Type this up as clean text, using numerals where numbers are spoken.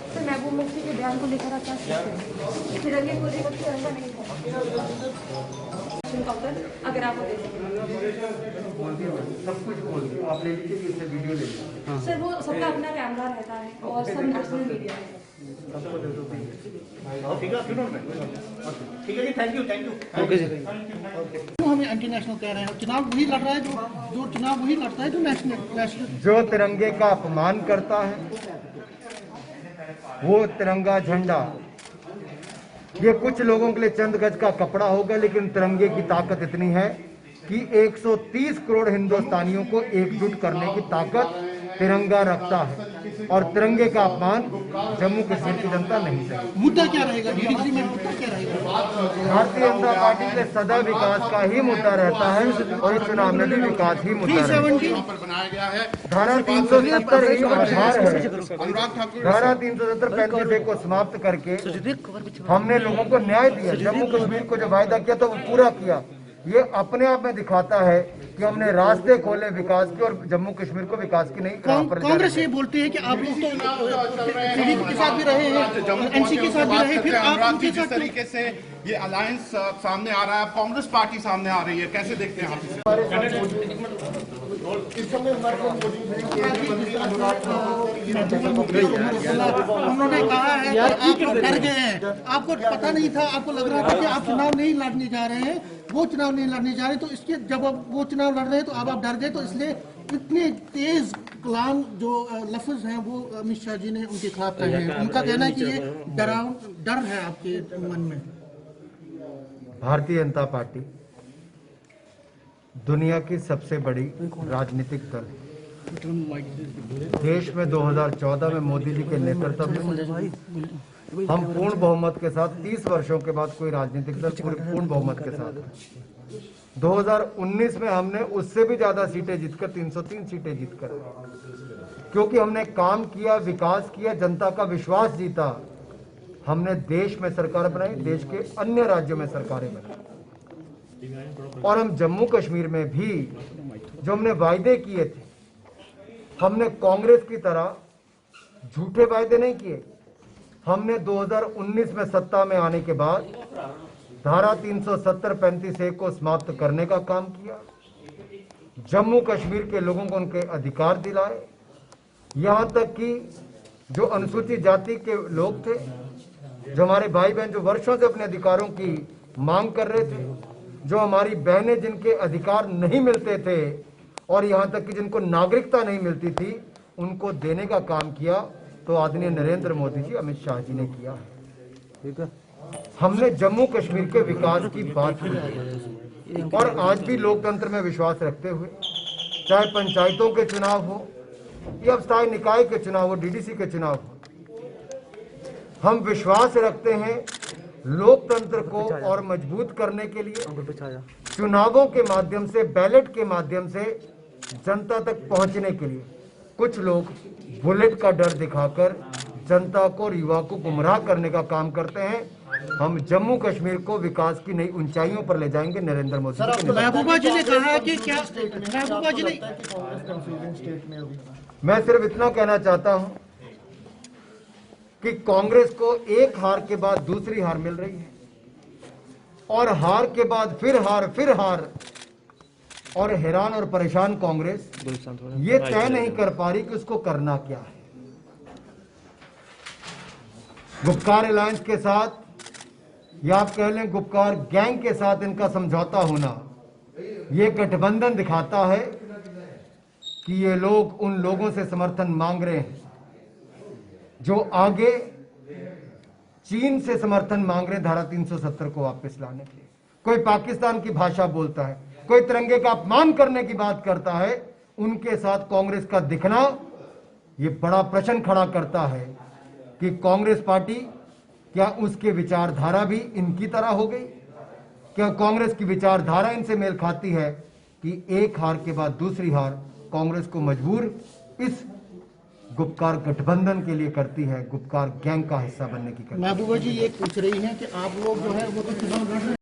Sir महबूब मुफ्ती के बयान को लेकर आप क्या कहते हैं? तिरंगे को लेकर तिरंगा नहीं था, अगर आप सब कुछ बोल दिया, आप ले लीजिए, इससे वीडियो ले लीजिए। सर वो सबका अपना कैमरा रहता है और सब नेशनल मीडिया है। ठीक है जी, थैंक यू। ओके जी। हमें एंटी नेशनल कह रहे हैं, चुनाव वही लड़ रहा है जो चुनाव वही लड़ता है जो नेशनल जो तिरंगे का अपमान करता है, वो तिरंगा झंडा ये कुछ लोगों के लिए चंद गज का कपड़ा होगा, लेकिन तिरंगे की ताकत इतनी है कि 130 करोड़ हिंदुस्तानियों को एकजुट करने की ताकत तिरंगा रखता है। और तिरंगे का अपमान जम्मू कश्मीर की जनता नहीं सही। मुद्दा क्या रहेगा डीडीसी में, मुद्दा क्या रहेगा? भारतीय जनता पार्टी के सदा विकास का ही मुद्दा रहता है और इस चुनाव में भी विकास ही मुद्दा रहता है। धारा 370 ही आधार है। धारा 370 35 को समाप्त करके हमने लोगों को न्याय दिया। जम्मू कश्मीर को जो वायदा किया था वो पूरा किया। ये अपने आप में दिखाता है कि हमने रास्ते खोले विकास के और जम्मू कश्मीर को विकास की नहीं। कांग्रेस ये बोलती है कि आप लोग तो पीडीपी के साथ भी रहे हैं, एनसी के साथ भी रहे, फिर आप उनके जिस तरीके से ये अलायंस सामने आ रहा है, कांग्रेस पार्टी सामने आ रही है, कैसे देखते हैं आप इसे? उन्होंने कहा है कि आप लोग डर गए हैं, आपको पता नहीं था, आपको लग रहा था कि आप चुनाव नहीं लड़ने जा रहे हैं, वो चुनाव नहीं लड़ने जा रहे, तो इसके जब अब वो चुनाव लड़ रहे हैं तो अब आप डर गए, तो इसलिए इतने तेज कलाम जो लफ्ज हैं वो अमित शाह जी ने उनके खिलाफ कहे हैं। उनका कहना है कि ये डर है आपके मन में। भारतीय जनता पार्टी दुनिया की सबसे बड़ी राजनीतिक दल है। देश में 2014 में मोदी जी के नेतृत्व में हम पूर्ण बहुमत के साथ 30 वर्षों के बाद कोई राजनीतिक दल पूर्ण बहुमत के साथ है। 2019 में हमने उससे भी ज्यादा सीटें जीतकर 303 सीटें जीतकर, क्योंकि हमने काम किया, विकास किया, जनता का विश्वास जीता। हमने देश में सरकार बनाई, देश के अन्य राज्यों में सरकारें बनाई, और हम जम्मू कश्मीर में भी जो हमने वायदे किए थे, हमने कांग्रेस की तरह झूठे वायदे नहीं किए। हमने 2019 में सत्ता में आने के बाद धारा 370 35 को समाप्त करने का काम किया, जम्मू कश्मीर के लोगों को उनके अधिकार दिलाए, यहां तक कि जो अनुसूचित जाति के लोग थे, जो हमारे भाई बहन जो वर्षों से अपने अधिकारों की मांग कर रहे थे, जो हमारी बहनें जिनके अधिकार नहीं मिलते थे और यहां तक कि जिनको नागरिकता नहीं मिलती थी, उनको देने का काम किया तो आदरणीय नरेंद्र मोदी जी, अमित शाह जी ने किया। ठीक है, हमने जम्मू कश्मीर के विकास की बात की और आज भी लोकतंत्र में विश्वास रखते हुए, चाहे पंचायतों के चुनाव हो या स्थायी निकाय के चुनाव हो, डीडीसी के चुनाव हो, हम विश्वास रखते हैं लोकतंत्र को और मजबूत करने के लिए चुनावों के माध्यम से, बैलेट के माध्यम से जनता तक पहुंचने के लिए कुछ लोग बुलेट का डर दिखाकर जनता को और युवा को गुमराह करने का काम करते हैं। हम जम्मू कश्मीर को विकास की नई ऊंचाइयों पर ले जाएंगे नरेंद्र मोदी जी। महबूबा जी ने कहा कि क्या महबूबा जी ने, मैं सिर्फ इतना कहना चाहता हूं कि कांग्रेस को एक हार के बाद दूसरी हार मिल रही है और हार के बाद फिर हार, और हैरान और परेशान कांग्रेस ये तय नहीं कर पा रही कि उसको करना क्या है। गुपकार अलायंस के साथ या आप कह लें गुपकार गैंग के साथ इनका समझौता होना, ये गठबंधन दिखाता है कि ये लोग उन लोगों से समर्थन मांग रहे हैं जो आगे चीन से समर्थन मांग रहे हैं धारा 370 को वापस लाने के लिए। कोई पाकिस्तान की भाषा बोलता है, कोई तिरंगे का अपमान करने की बात करता है, उनके साथ कांग्रेस का दिखना ये बड़ा प्रश्न खड़ा करता है कि कांग्रेस पार्टी क्या उसके विचारधारा भी इनकी तरह हो गई? क्या कांग्रेस की विचारधारा इनसे मेल खाती है कि एक हार के बाद दूसरी हार कांग्रेस को मजबूर इस गुपकार गठबंधन के लिए करती है, गुपकार गैंग का हिस्सा बनने की करती है। महबूबा जी ये पूछ रही हैं कि आप लोग जो है वो तो चुनाव लड़ रहे हैं।